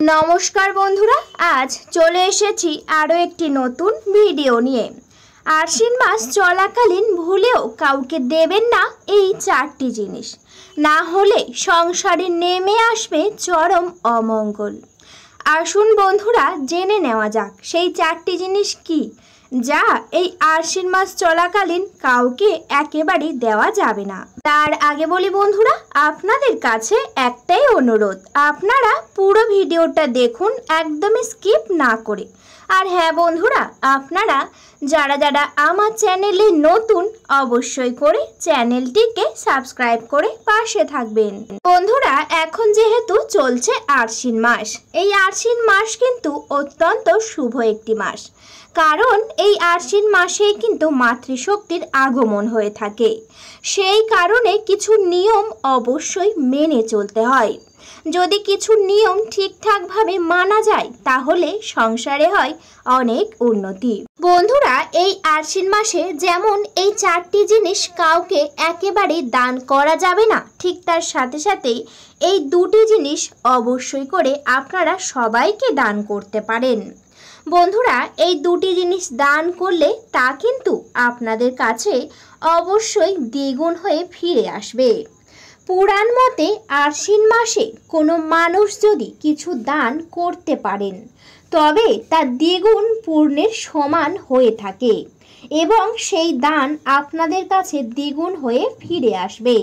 नमस्कार बंधुरा आज चले एसेছি आरो एकटी नतून भिडियो निये। आश्विन मास चलाकालीन भूलेও काउके देবেন ना এই চারটি জিনিস, না হলে সংসারে নেমে আসবে চরম অমঙ্গল। আসুন বন্ধুরা জেনে নেওয়া যাক সেই চারটি জিনিস কি যা এই আশ্বিন মাস চলাকালীন কাউকে একেবারেই দেওয়া যাবে না। তার আগে বলি বন্ধুরা, আপনাদের কাছে একটাই অনুরোধ, আপনারা পুরো ভিডিওটা দেখুন একদমই স্কিপ না করে। আর হ্যাঁ বন্ধুরা, আপনারা যারা যারা আমার চ্যানেলে নতুন অবশ্যই করে চ্যানেলটিকে সাবস্ক্রাইব করে পাশে থাকবেন। বন্ধুরা এখন যেহেতু চলছে আশ্বিন মাস, এই আশ্বিন মাস কিন্তু অত্যন্ত শুভ একটি মাস, কারণ এই আশ্বিন মাসেই কিন্তু মাতৃশক্তির আগমন হয়ে থাকে। সেই কারণে কিছু নিয়ম অবশ্যই মেনে চলতে হয়। যদি কিছু নিয়ম ঠিকঠাকভাবে মানা যায় তাহলে সংসারে হয় অনেক উন্নতি। বন্ধুরা এই আশ্বিন মাসে যেমন এই চারটি জিনিস কাউকে একেবারেই দান করা যাবে না, ঠিক তার সাথে সাথেই এই দুটি জিনিস অবশ্যই করে আপনারা সবাইকে দান করতে পারেন। বন্ধুরা এই দুটি জিনিস দান করলে তা কিন্তু আপনাদের কাছে অবশ্যই দ্বিগুণ হয়ে ফিরে আসবে। পুরাণ মতে আশ্বিন মাসে কোনো মানুষ যদি কিছু দান করতে পারেন তবে তা দ্বিগুণ পূর্ণের সমান হয়ে থাকে এবং সেই দান আপনাদের কাছে দ্বিগুণ হয়ে ফিরে আসবে।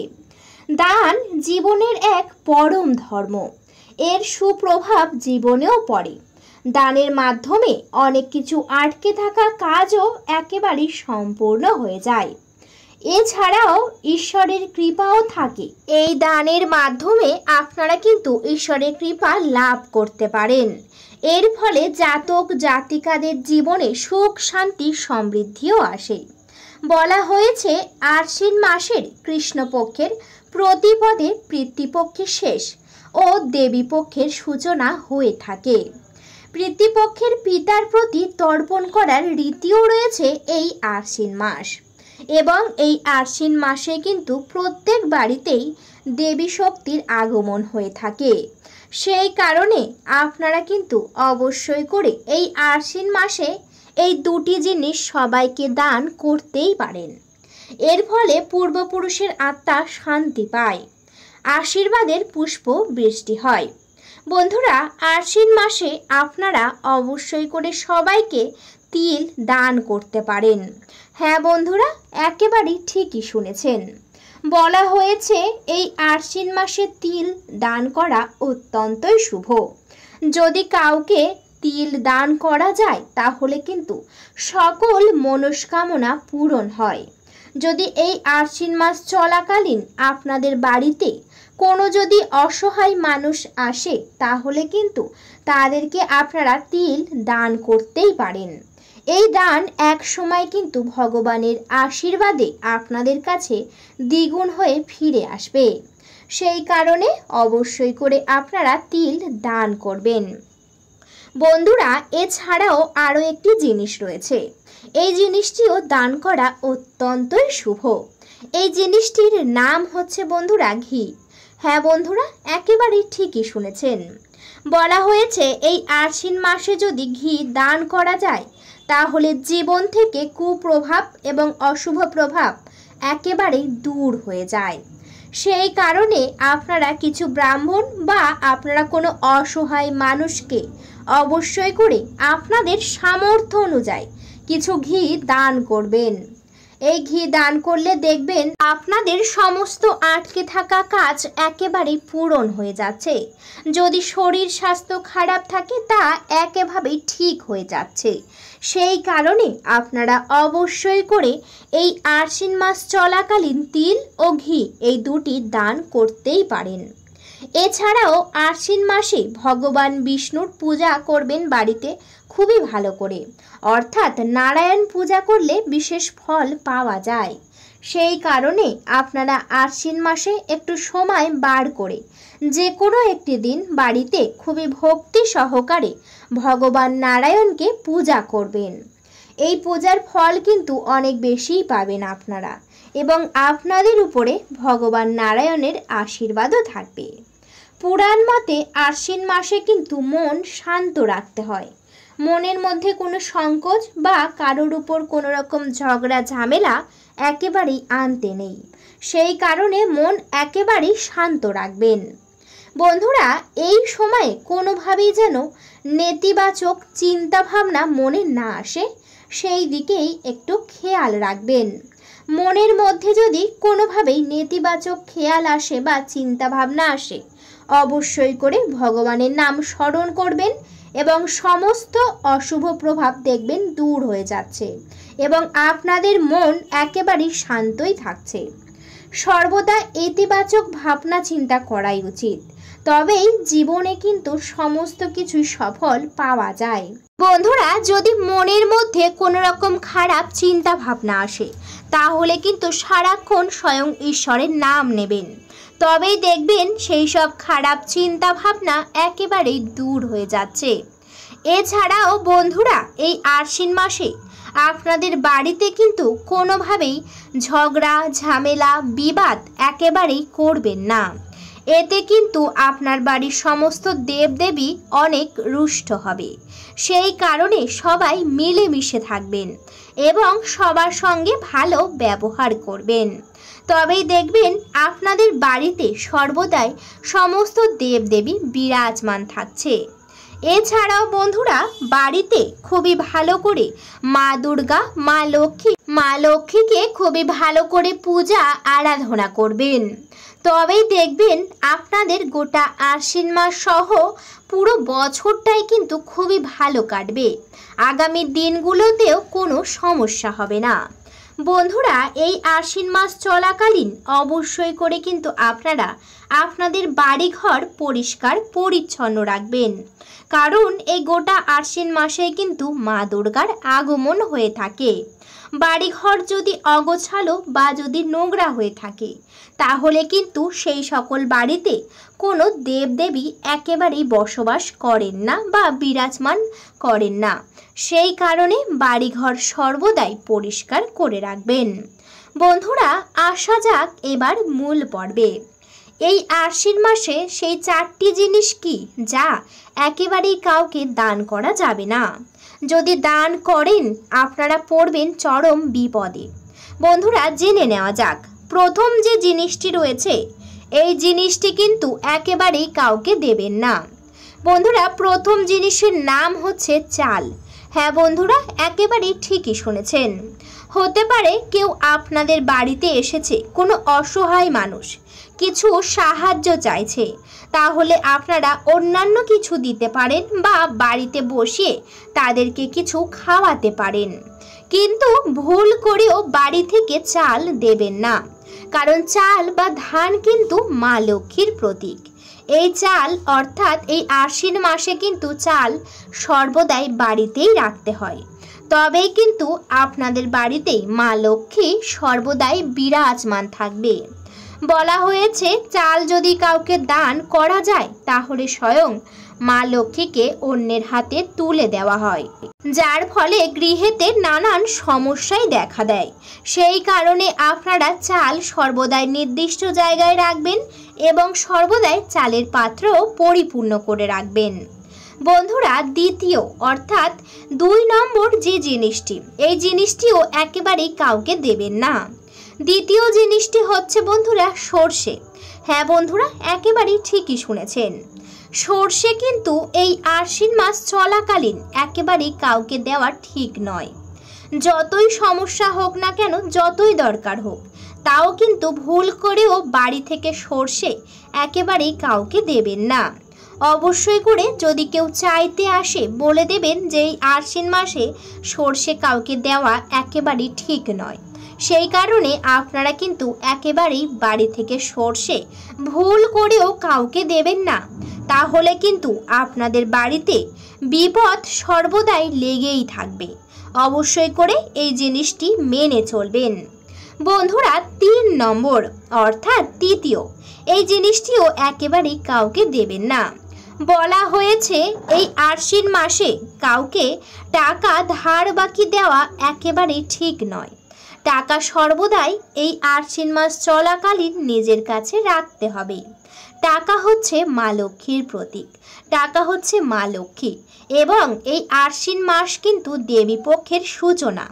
দান জীবনের এক পরম ধর্ম, এর সুপ্রভাব জীবনেও পড়ে। দানের মাধ্যমে অনেক কিছু আটকে থাকা কাজও একেবারেই সম্পূর্ণ হয়ে যায়। এছাড়াও ঈশ্বরের কৃপাও থাকে। এই দানের মাধ্যমে আপনারা কিন্তু ঈশ্বরের কৃপা লাভ করতে পারেন। এর ফলে জাতক জাতিকাদের জীবনে সুখ শান্তি সমৃদ্ধিও আসে। বলা হয়েছে আশ্বিন মাসের কৃষ্ণপক্ষের প্রতিপদে পিতৃপক্ষের শেষ ও দেবীপক্ষের সূচনা হয়ে থাকে। পিতৃপক্ষের পিতার প্রতি তর্পণ করার রীতিও রয়েছে এই আশ্বিন মাস, এবং এই আশ্বিন মাসে কিন্তু প্রত্যেক বাড়িতেই দেবী শক্তির আগমন হয়ে থাকে। সেই কারণে আপনারা কিন্তু অবশ্যই করে এই আশ্বিন মাসে এই দুটি জিনিস সবাইকে দান করতেই পারেন। এর ফলে পূর্বপুরুষের আত্মা শান্তি পায়, আশীর্বাদের পুষ্প বৃষ্টি হয়। বন্ধুরা আশ্বিন মাসে আপনারা অবশ্যই করে সবাইকে তিল দান করতে পারেন। হ্যাঁ বন্ধুরা, একেবারেই ঠিকই শুনেছেন। বলা হয়েছে এই আশ্বিন মাসে তিল দান করা অত্যন্তই শুভ। যদি কাউকে তিল দান করা যায় তাহলে কিন্তু সকল মনস্কামনা পূরণ হয়। যদি এই আশ্বিন মাস চলাকালীন আপনাদের বাড়িতে কোনো যদি অসহায় মানুষ আসে তাহলে কিন্তু তাদেরকে আপনারা তিল দান করতেই পারেন। এই দান এক সময় কিন্তু ভগবানের আশীর্বাদে আপনাদের কাছে দ্বিগুণ হয়ে ফিরে আসবে। সেই কারণে অবশ্যই করে আপনারা তিল দান করবেন। বন্ধুরা এছাড়াও আরও একটি জিনিস রয়েছে, এই জিনিসটিও দান করা অত্যন্তই শুভ। এই জিনিসটির নাম হচ্ছে বন্ধুরা ঘি। হ্যাঁ বন্ধুরা, একেবারেই ঠিকই শুনেছেন। বলা হয়েছে এই আশ্বিন মাসে যদি ঘি দান করা যায় তাহলে জীবন থেকে কুপ্রভাব এবং অশুভ প্রভাব একেবারেই দূর হয়ে যায়। সেই কারণে আপনারা কিছু ব্রাহ্মণ বা আপনারা কোনো অসহায় মানুষকে অবশ্যই করে আপনাদের সামর্থ্য অনুযায়ী কিছু ঘি দান করবেন। এই ঘি দান করলে দেখবেন আপনাদের সমস্ত আটকে থাকা কাজ একেবারেই পূরণ হয়ে যাচ্ছে। যদি শরীর স্বাস্থ্য খারাপ থাকে তা একেবারেই ঠিক হয়ে যাচ্ছে। সেই কারণে আপনারা অবশ্যই করে এই আশ্বিন মাস চলাকালীন তিল ও ঘি এই দুটি দান করতেই পারেন। এছাড়াও আশ্বিন মাসে ভগবান বিষ্ণুর পূজা করবেন বাড়িতে খুবই ভালো করে, অর্থাৎ নারায়ণ পূজা করলে বিশেষ ফল পাওয়া যায়। সেই কারণে আপনারা আশ্বিন মাসে একটু সময় বার করে যে কোনো একটি দিন বাড়িতে খুবই ভক্তি সহকারে ভগবান নারায়ণকে পূজা করবেন। এই পূজার ফল কিন্তু অনেক বেশিই পাবেন আপনারা, এবং আপনাদের উপরে ভগবান নারায়ণের আশীর্বাদও থাকবে। পুরাণ মতে আশ্বিন মাসে কিন্তু মন শান্ত রাখতে হয়। মনের মধ্যে কোনো সংকোচ বা কারোর উপর কোনো রকম ঝগড়া ঝামেলা একেবারেই আনতে নেই। সেই কারণে মন একেবারেই শান্ত রাখবেন। বন্ধুরা, এই সময়ে কোনোভাবেই যেন নেতিবাচক চিন্তা ভাবনা মনে না আসে, সেই দিকেই একটু খেয়াল রাখবেন। মনের মধ্যে যদি কোনোভাবেই নেতিবাচক খেয়াল আসে বা চিন্তা ভাবনা আসে, অবশ্যই করে ভগবানের নাম স্মরণ করবেন এবং সমস্ত অশুভ প্রভাব দেখবেন দূর হয়ে যাচ্ছে এবং আপনাদের মন একেবারেই শান্তই থাকছে। সর্বদা ইতিবাচক ভাবনা চিন্তা করাই উচিত, তবেই জীবনে কিন্তু সমস্ত কিছুই সফল পাওয়া যায়। বন্ধুরা, যদি মনের মধ্যে কোনো রকম খারাপ চিন্তা ভাবনা আসে, তাহলে কিন্তু সারাক্ষণ স্বয়ং ঈশ্বরের নাম নেবেন, তবেই দেখবেন সেই সব খারাপ চিন্তা ভাবনা একেবারেই দূর হয়ে যাচ্ছে। এছাড়াও বন্ধুরা, এই আশ্বিন মাসে আপনাদের বাড়িতে কিন্তু কোনোভাবেই ঝগড়া ঝামেলা বিবাদ একেবারেই করবেন না। এতে কিন্তু আপনার বাড়ির সমস্ত দেবদেবী অনেক রুষ্ট হবে। সেই কারণে সবাই মিলেমিশে থাকবেন এবং সবার সঙ্গে ভালো ব্যবহার করবেন, তবেই দেখবেন আপনাদের বাড়িতে সর্বদাই সমস্ত দেবদেবী বিরাজমান থাকছে। এছাড়াও বন্ধুরা, বাড়িতে খুবই ভালো করে মা দুর্গা মা লক্ষ্মীকে খুবই ভালো করে পূজা আরাধনা করবেন, তবেই দেখবেন আপনাদের গোটা আশ্বিন মাস সহ পুরো বছরটাই কিন্তু খুবই ভালো কাটবে। আগামী দিনগুলোতেও কোনো সমস্যা হবে না। বন্ধুরা, এই আশ্বিন মাস চলাকালীন অবশ্যই করে কিন্তু আপনারা আপনাদের বাড়িঘর পরিষ্কার পরিচ্ছন্ন রাখবেন, কারণ এই গোটা আশ্বিন মাসেই কিন্তু মা দুর্গার আগমন হয়ে থাকে। বাড়িঘর যদি অগোছালো বা যদি নোংরা হয়ে থাকে, তাহলে কিন্তু সেই সকল বাড়িতে কোনো দেবদেবী একেবারেই বসবাস করেন না বা বিরাজমান করেন না। সেই কারণে বাড়িঘর সর্বদাই পরিষ্কার করে রাখবেন। বন্ধুরা, আসা যাক এবার মূল পর্বে। এই আশ্বিন মাসে সেই 4টি জিনিস কি যা একেবারেই কাউকে দান করা যাবে না? যদি দান করেন আপনারা পড়বেন চরম বিপদে। বন্ধুরা, জেনে নেওয়া যাক। প্রথম যে জিনিসটি রয়েছে, এই জিনিসটি কিন্তু একেবারেই কাউকে দেবেন না। বন্ধুরা, প্রথম জিনিসের নাম হচ্ছে চাল। হ্যাঁ বন্ধুরা, একেবারেই ঠিকই শুনেছেন। হতে পারে কেউ আপনাদের বাড়িতে এসেছে, কোনো অসহায় মানুষ কিছু সাহায্য চাইছে, তাহলে আপনারা অন্যান্য কিছু দিতে পারেন বা বাড়িতে বসিয়ে তাদেরকে কিছু খাওয়াতে পারেন, কিন্তু ভুল করেও বাড়ি থেকে চাল দেবেন না, কারণ চাল বা ধান কিন্তু মা লক্ষ্মীর প্রতীক। এই চাল অর্থাৎ এই আশ্বিন মাসে কিন্তু চাল সর্বদাই বাড়িতেই রাখতে হয়, তবেই কিন্তু আপনাদের বাড়িতেই মা লক্ষ্মী সর্বদাই বিরাজমান থাকবে। বলা হয়েছে চাল যদি কাউকে দান করা যায়, তাহলে স্বয়ং মা লক্ষ্মীকে অন্যের হাতে তুলে দেওয়া হয়, যার ফলে গৃহেতে নানান সমস্যাই দেখা দেয়। সেই কারণে আপনারা চাল সর্বদাই নির্দিষ্ট জায়গায় রাখবেন এবং সর্বদাই চালের পাত্র পরিপূর্ণ করে রাখবেন। বন্ধুরা, দ্বিতীয় অর্থাৎ 2 নম্বর যে জিনিসটি, এই জিনিসটিও একেবারেই কাউকে দেবেন না। দ্বিতীয় জিনিসটি হচ্ছে বন্ধুরা সর্ষে। হ্যাঁ বন্ধুরা, একেবারেই ঠিকই শুনেছেন। সর্ষে কিন্তু এই আশ্বিন মাস চলাকালীন একেবারেই কাউকে দেওয়া ঠিক নয়। যতই সমস্যা হোক না কেন, যতই দরকার হোক, তাও কিন্তু ভুল করেও বাড়ি থেকে সর্ষে একেবারেই কাউকে দেবেন না। অবশ্যই করে যদি কেউ চাইতে আসে, বলে দেবেন যে এই আশ্বিন মাসে সর্ষে কাউকে দেওয়া একেবারেই ঠিক নয়। সেই কারণে আপনারা কিন্তু একেবারেই বাড়ি থেকে সর্ষে ভুল করেও কাউকে দেবেন না, তাহলে কিন্তু আপনাদের বাড়িতে বিপদ সর্বদাই লেগেই থাকবে। অবশ্যই করে এই জিনিসটি মেনে চলবেন। বন্ধুরা, 3 নম্বর অর্থাৎ তৃতীয়, এই জিনিসটিও একেবারেই কাউকে দেবেন না। বলা হয়েছে এই আশ্বিন মাসে কাউকে টাকা ধার বাকি দেওয়া একেবারেই ঠিক নয়। টাকা সর্বদাই এই আশ্বিন মাস চলাকালীন নিজের কাছে রাখতে হবে। টাকা হচ্ছে মা লক্ষ্মীর প্রতীক, টাকা হচ্ছে মা লক্ষ্মী এবং এই আশ্বিন মাস কিন্তু দেবী পক্ষের সূচনা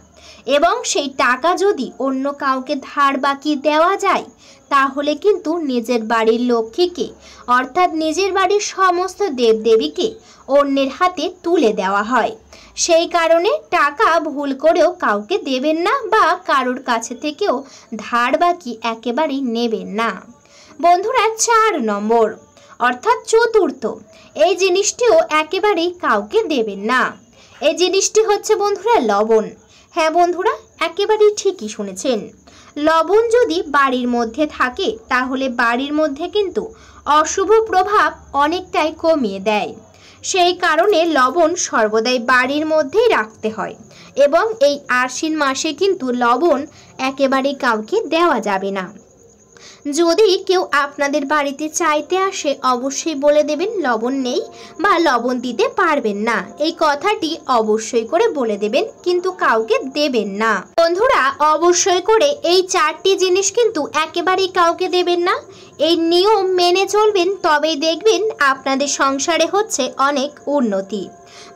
এবং সেই টাকা যদি অন্য কাউকে ধার বাকি দেওয়া যায় তাহলে কিন্তু নিজের বাড়ির লক্ষ্মীকে অর্থাৎ নিজের বাড়ির সমস্ত দেবদেবীকে অন্যের হাতে তুলে দেওয়া হয়। সেই কারণে টাকা ভুল করেও কাউকে দেবেন না বা কারোর কাছে থেকেও ধার বাকি একেবারেই নেবেন না। বন্ধুরা 4 নম্বর অর্থাৎ চতুর্থ, এই জিনিসটিও একেবারেই কাউকে দেবেন না। এই জিনিসটি হচ্ছে বন্ধুরা লবণ। হ্যাঁ বন্ধুরা, একেবারেই ঠিকই শুনেছেন। লবণ যদি বাড়ির মধ্যে থাকে তাহলে বাড়ির মধ্যে কিন্তু অশুভ প্রভাব অনেকটাই কমিয়ে দেয়। সেই কারণে লবণ সর্বদাই বাড়ির মধ্যেই রাখতে হয় এবং এই আশ্বিন মাসে কিন্তু লবণ একেবারেই কাউকে দেওয়া যাবে না। যদি কেউ আপনাদের বাড়িতে চাইতে আসে অবশ্যই বলে দেবেন লবণ নেই বা লবণ দিতে পারবেন না, এই কথাটি অবশ্যই করে বলে দেবেন, কিন্তু কাউকে দেবেন না। বন্ধুরা অবশ্যই করে এই 4টি জিনিস কিন্তু একেবারেই কাউকে দেবেন না। এই নিয়ম মেনে চলবেন, তবেই দেখবেন আপনাদের সংসারে হচ্ছে অনেক উন্নতি।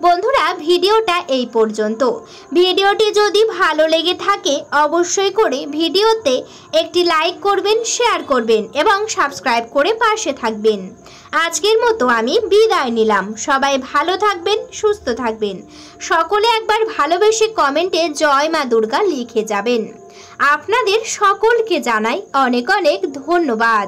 বন্ধুরা ভিডিওটা এই পর্যন্ত। ভিডিওটি যদি ভালো লেগে থাকে অবশ্যই করে ভিডিওতে একটি লাইক করবেন, শেয়ার করবেন এবং সাবস্ক্রাইব করে পাশে থাকবেন। আজকের মতো আমি বিদায় নিলাম। সবাই ভালো থাকবেন, সুস্থ থাকবেন। সকলে একবার ভালোবেসে কমেন্টে জয় মা দুর্গা লিখে যাবেন। আপনাদের সকলকে জানাই অনেক অনেক ধন্যবাদ।